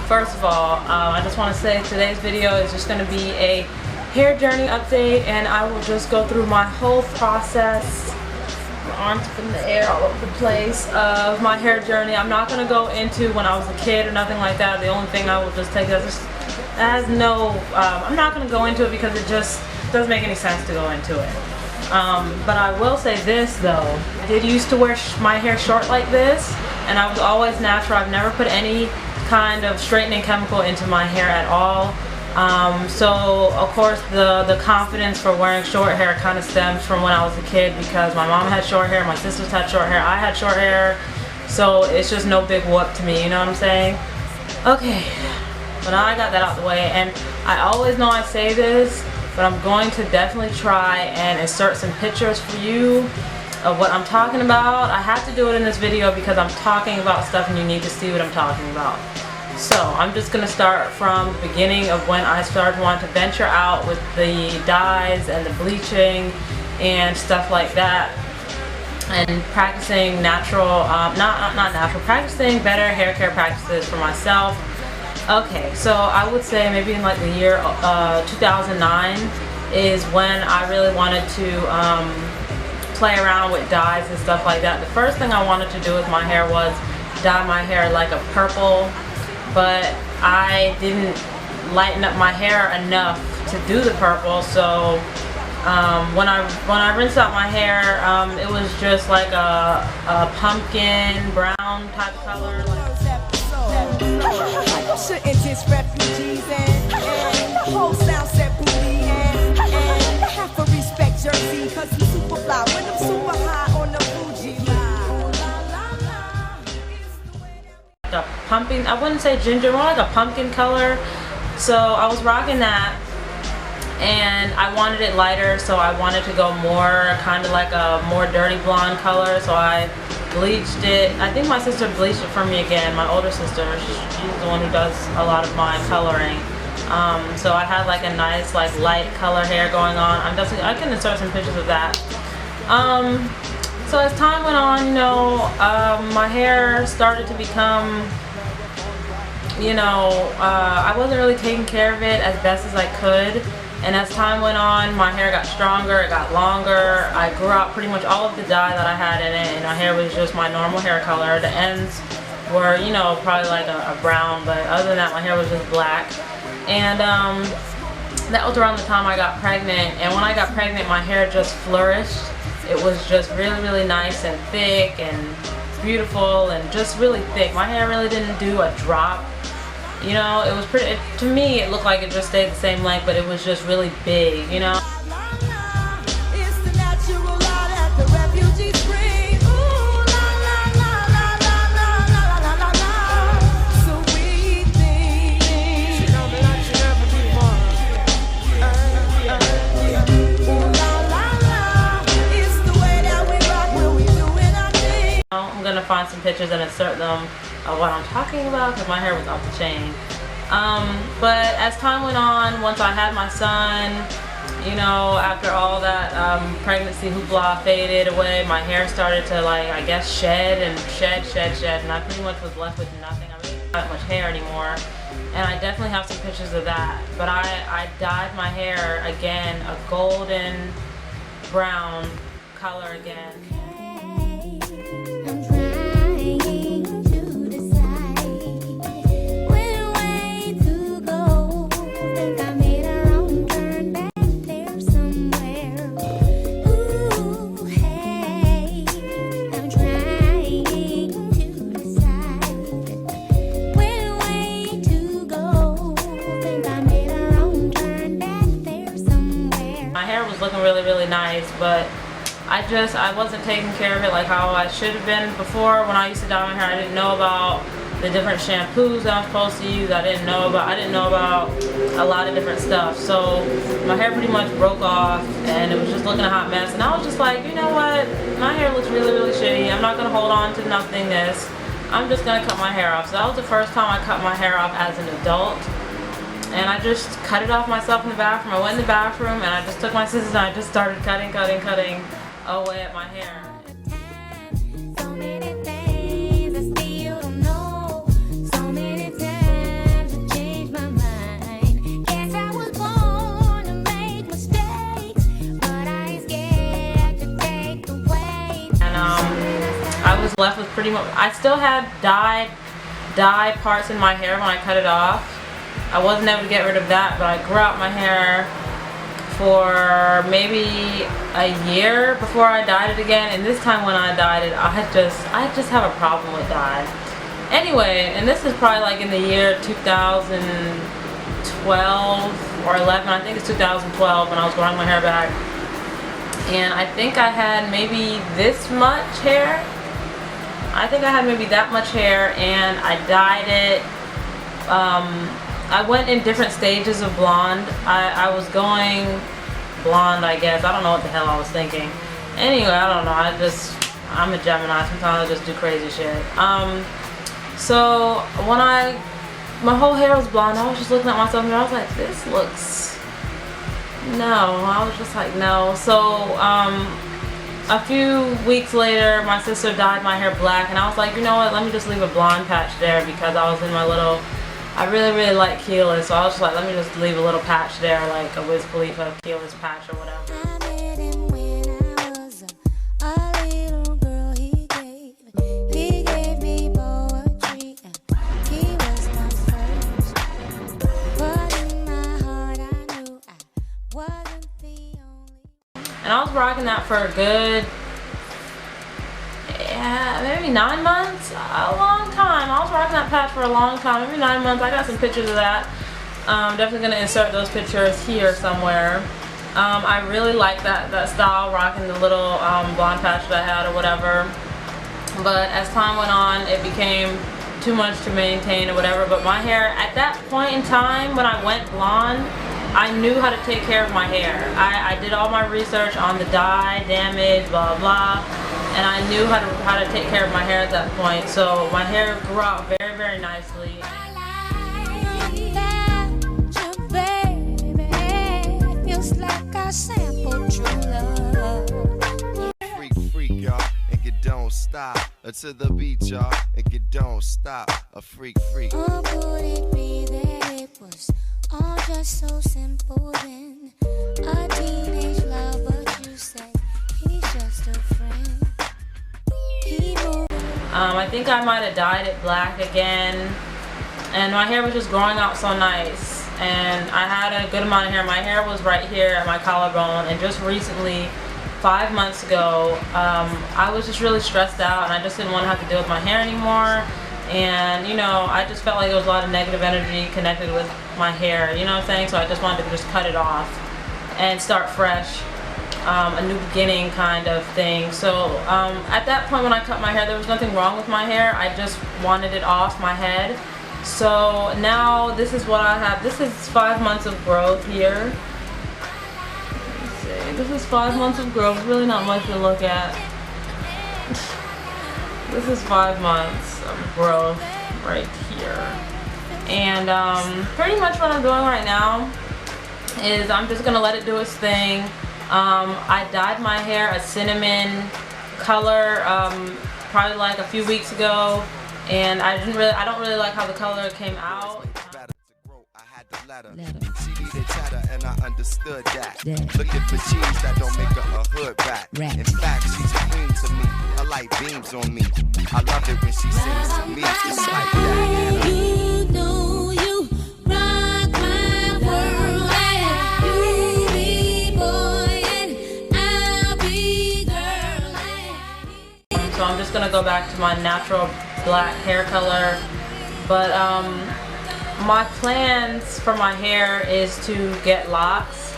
first of all, I just want to say today's video is just going to be a hair journey update, and I will just go through my whole process. My arms up in the air all over the place of my hair journey. I'm not going to go into when I was a kid or nothing like that. The only thing I will just take I'm not going to go into it because it just doesn't make any sense to go into it. But I will say this though, I did used to wear my hair short like this, and I was always natural. I've never put any kind of straightening chemical into my hair at all. So of course the confidence for wearing short hair kind of stems from when I was a kid, because my mom had short hair, my sisters had short hair, I had short hair, so it's just no big whoop to me, you know what I'm saying? Okay, so now I got that out the way, and I always know I say this, but I'm going to definitely try and insert some pictures for you of what I'm talking about. I have to do it in this video because I'm talking about stuff and you need to see what I'm talking about. So I'm just going to start from the beginning of when I started wanting to venture out with the dyes and the bleaching and stuff like that, and practicing natural, practicing better hair care practices for myself. Okay, so I would say maybe in like the year 2009 is when I really wanted to play around with dyes and stuff like that. The first thing I wanted to do with my hair was dye my hair like a purple, but I didn't lighten up my hair enough to do the purple. So when I rinsed out my hair, it was just like a pumpkin brown type color. Shouldn't just refugees and the whole sound set booty and have to respect Jersey, cause I'm super fly when I'm super high on the Fuji line. The pumpkin, I wouldn't say ginger, more like a pumpkin color. So I was rocking that, and I wanted it lighter, so I wanted to go more kind of like a more dirty blonde color, so I bleached it. I think my sister bleached it for me again, my older sister. She's the one who does a lot of my coloring. So I had like a nice like light color hair going on. I can insert some pictures of that. So as time went on, you know, my hair started to become, you know, I wasn't really taking care of it as best as I could. And as time went on, my hair got stronger, it got longer. I grew out pretty much all of the dye that I had in it, and my hair was just my normal hair color. The ends were, you know, probably like a brown, but other than that, my hair was just black. And that was around the time I got pregnant. And when I got pregnant, my hair just flourished. It was just really, really nice and thick and beautiful and just really thick. My hair really didn't do a drop. You know, it was pretty, to me it looked like it just stayed the same length, but it was just really big, you know. I'm gonna find some pictures and insert them of what I'm talking about, because my hair was off the chain. But as time went on, once I had my son, you know, after all that pregnancy hoopla faded away, my hair started to, like, I guess shed, and I pretty much was left with nothing. I really didn't have much hair anymore, and I definitely have some pictures of that. But I dyed my hair again a golden brown color again. Looking really, really nice, but I wasn't taking care of it like how I should have been before. When I used to dye my hair, I didn't know about the different shampoos that I'm supposed to use. I didn't know about a lot of different stuff. So my hair pretty much broke off, and it was just looking a hot mess. And I was just like, you know what? My hair looks really, really shitty. I'm not gonna hold on to nothingness. I'm just gonna cut my hair off. So that was the first time I cut my hair off as an adult. And I just cut it off myself in the bathroom. I went in the bathroom and I just took my scissors and I just started cutting away at my hair. So many things I still don't know. So many times left with pretty much, I still had dye parts in my hair when I cut it off. I wasn't able to get rid of that, but I grew out my hair for maybe a year before I dyed it again. And this time when I dyed it, I just have a problem with dye. Anyway, and this is probably like in the year 2012 or 11. I think it's 2012 when I was growing my hair back. And I think I had maybe this much hair. I think I had maybe that much hair, and I dyed it. I went in different stages of blonde. I was going blonde, I guess. I don't know what the hell I was thinking. Anyway, I don't know. I'm a Gemini. Sometimes I just do crazy shit. So when my whole hair was blonde, I was just looking at myself and I was like, this looks, no. I was just like, no. So a few weeks later, my sister dyed my hair black, and I was like, you know what, let me just leave a blonde patch there, because I was in my little, I really like Keyless, so I was just like, let me just leave a little patch there, like a Wiz Khalifa Keyless patch or whatever. I met him when I was a little girl. He gave me poetry, and he was my first. But in my heart I knew I wasn't the only. And I was rocking that for a good, maybe 9 months, a long time. I was rocking that patch for a long time, maybe 9 months. I got some pictures of that. Definitely gonna insert those pictures here somewhere. I really like that style, rocking the little blonde patch that I had or whatever. But as time went on, it became too much to maintain or whatever. But my hair, at that point in time when I went blonde, I knew how to take care of my hair. I did all my research on the dye, damage, blah blah, and I knew how to take care of my hair at that point. So my hair grew out very nicely. Feels like I sampled true love. Freak, y'all, and you don't stop. To the beat, y'all, and you don't stop. A freak. Or could it be that it was all just so simple then? A teenage love, but you say he's just a friend. I think I might have dyed it black again, and my hair was just growing out so nice, and I had a good amount of hair. My hair was right here at my collarbone, and just recently, 5 months ago, I was just really stressed out, and I just didn't want to have to deal with my hair anymore. And you know, I just felt like there was a lot of negative energy connected with my hair, you know what I'm saying? So I just wanted to just cut it off and start fresh, a new beginning kind of thing. So at that point when I cut my hair, there was nothing wrong with my hair. I just wanted it off my head. So now this is what I have. This is 5 months of growth here. Let's see. This is 5 months of growth. Really not much to look at. This is 5 months of growth right here. And pretty much what I'm doing right now is I'm just gonna let it do its thing. I dyed my hair a cinnamon color probably like a few weeks ago, and I don't really like how the color came out. She needed chatter and I understood that. Looking for cheese that don't make her a hood rat. In fact, she's a queen to me. Her light beams on me. I love it when she sings to me. It's like that. You know you rock my world, and you be boy and I'll be girl. So I'm just gonna go back to my natural black hair color, but my plans for my hair is to get locks,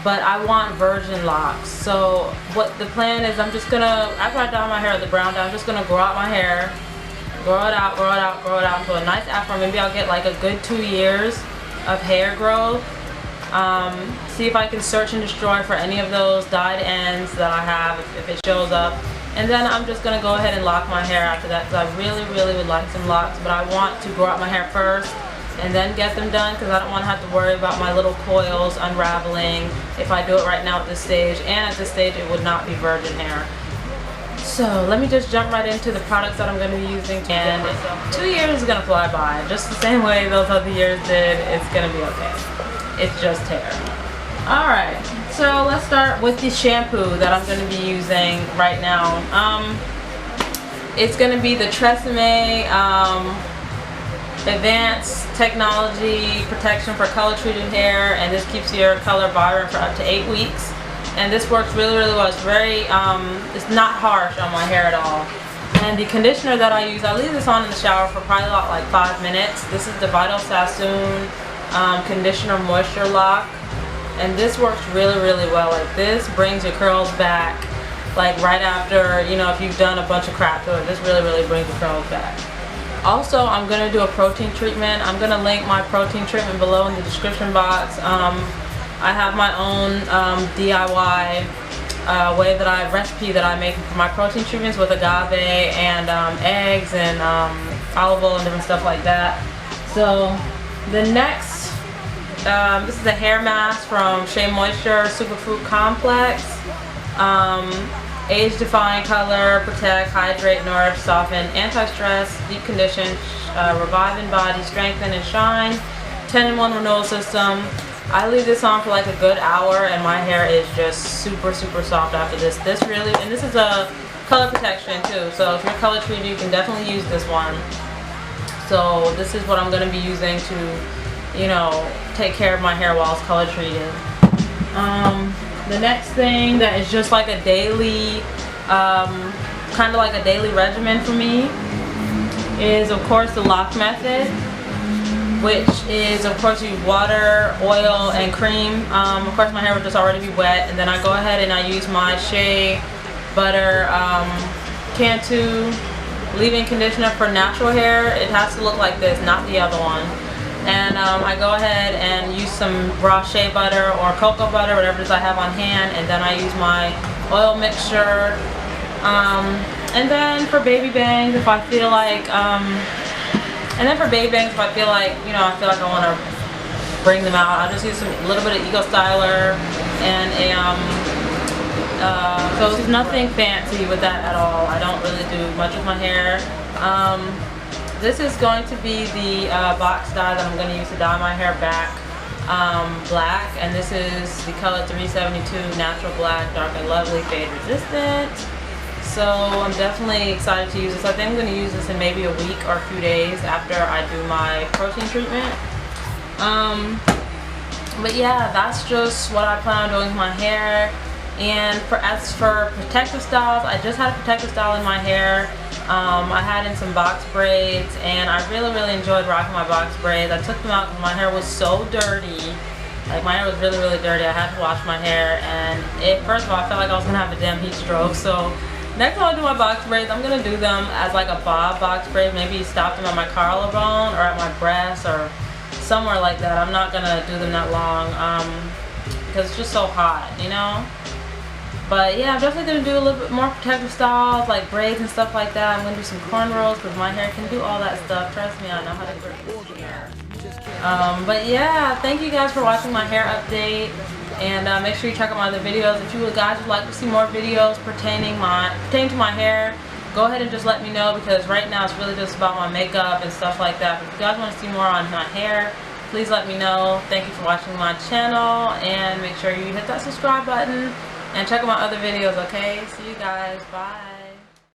but I want virgin locks. So what the plan is, I'm just gonna, after I dye my hair with the brown dye, I'm just gonna grow out my hair, grow it out to a nice afro. Maybe I'll get like a good 2 years of hair growth. See if I can search and destroy for any of those dyed ends that I have, if it shows up. And then I'm just gonna go ahead and lock my hair after that, because I really would like some locks, but I want to grow out my hair first and then get them done, because I don't want to have to worry about my little coils unraveling if I do it right now at this stage. And at this stage it would not be virgin hair. So let me just jump right into the products that I'm going to be using. And 2 years is going to fly by just the same way those other years did. It's going to be okay. It's just hair. Alright, so let's start with the shampoo that I'm going to be using right now. It's going to be the Tresemme Advanced Technology Protection for Color Treated Hair, and this keeps your color vibrant for up to 8 weeks. And this works really well. It's very, it's not harsh on my hair at all. And the conditioner that I use, I leave this on in the shower for probably about like 5 minutes. This is the Vital Sassoon Conditioner Moisture Lock. And this works really well. Like, this brings your curls back like right after, you know, if you've done a bunch of crap to it. This really brings your curls back. Also, I'm going to do a protein treatment. I'm going to link my protein treatment below in the description box. I have my own DIY recipe that I make for my protein treatments with agave and eggs and olive oil and different stuff like that. So the next, this is a hair mask from Shea Moisture Superfruit Complex. Age defying color, protect, hydrate, nourish, soften, anti-stress, deep condition, revive in body, strengthen and shine, 10-in-1 renewal system. I leave this on for like a good hour and my hair is just super soft after this. This really, and this is a color protection too, so if you're color treated you can definitely use this one. So this is what I'm going to be using to, you know, take care of my hair while it's color treated. The next thing that is just like a daily, kind of like a daily regimen for me is of course the lock method, which is of course you water, oil, and cream. Of course my hair would just already be wet, and then I go ahead and I use my Shea Butter Cantu leave-in conditioner for natural hair. It has to look like this, not the other one. And I go ahead and use some raw shea butter or cocoa butter, whatever it is I have on hand, and then I use my oil mixture. And then for baby bangs, if I feel like, you know, I feel like I want to bring them out, I'll just use a little bit of Ego Styler and so there's nothing fancy with that at all. I don't really do much with my hair. This is going to be the box dye that I'm going to use to dye my hair back black, and this is the color 372 Natural Black Dark and Lovely Fade Resistant. So I'm definitely excited to use this. I think I'm going to use this in maybe a week or a few days after I do my protein treatment. But yeah, that's just what I plan on doing with my hair. And as for protective styles, I just had a protective style in my hair. I had in some box braids, and I really enjoyed rocking my box braids. I took them out because my hair was so dirty. Like, my hair was really dirty. I had to wash my hair, and first of all, I felt like I was gonna have a damn heat stroke. So next time I do my box braids, I'm gonna do them as like a bob box braid. Maybe stop them at my collarbone or at my breast or somewhere like that. I'm not gonna do them that long because it's just so hot, you know. But yeah, I'm definitely going to do a little bit more protective styles, like braids and stuff like that. I'm going to do some cornrows because my hair can do all that stuff. Trust me, I know how to grip this hair. But yeah, thank you guys for watching my hair update. And make sure you check out my other videos. If you guys would like to see more videos pertaining to my hair, go ahead and just let me know, because right now it's really just about my makeup and stuff like that. But if you guys want to see more on my hair, please let me know. Thank you for watching my channel, and make sure you hit that subscribe button and check out my other videos, okay? See you guys. Bye.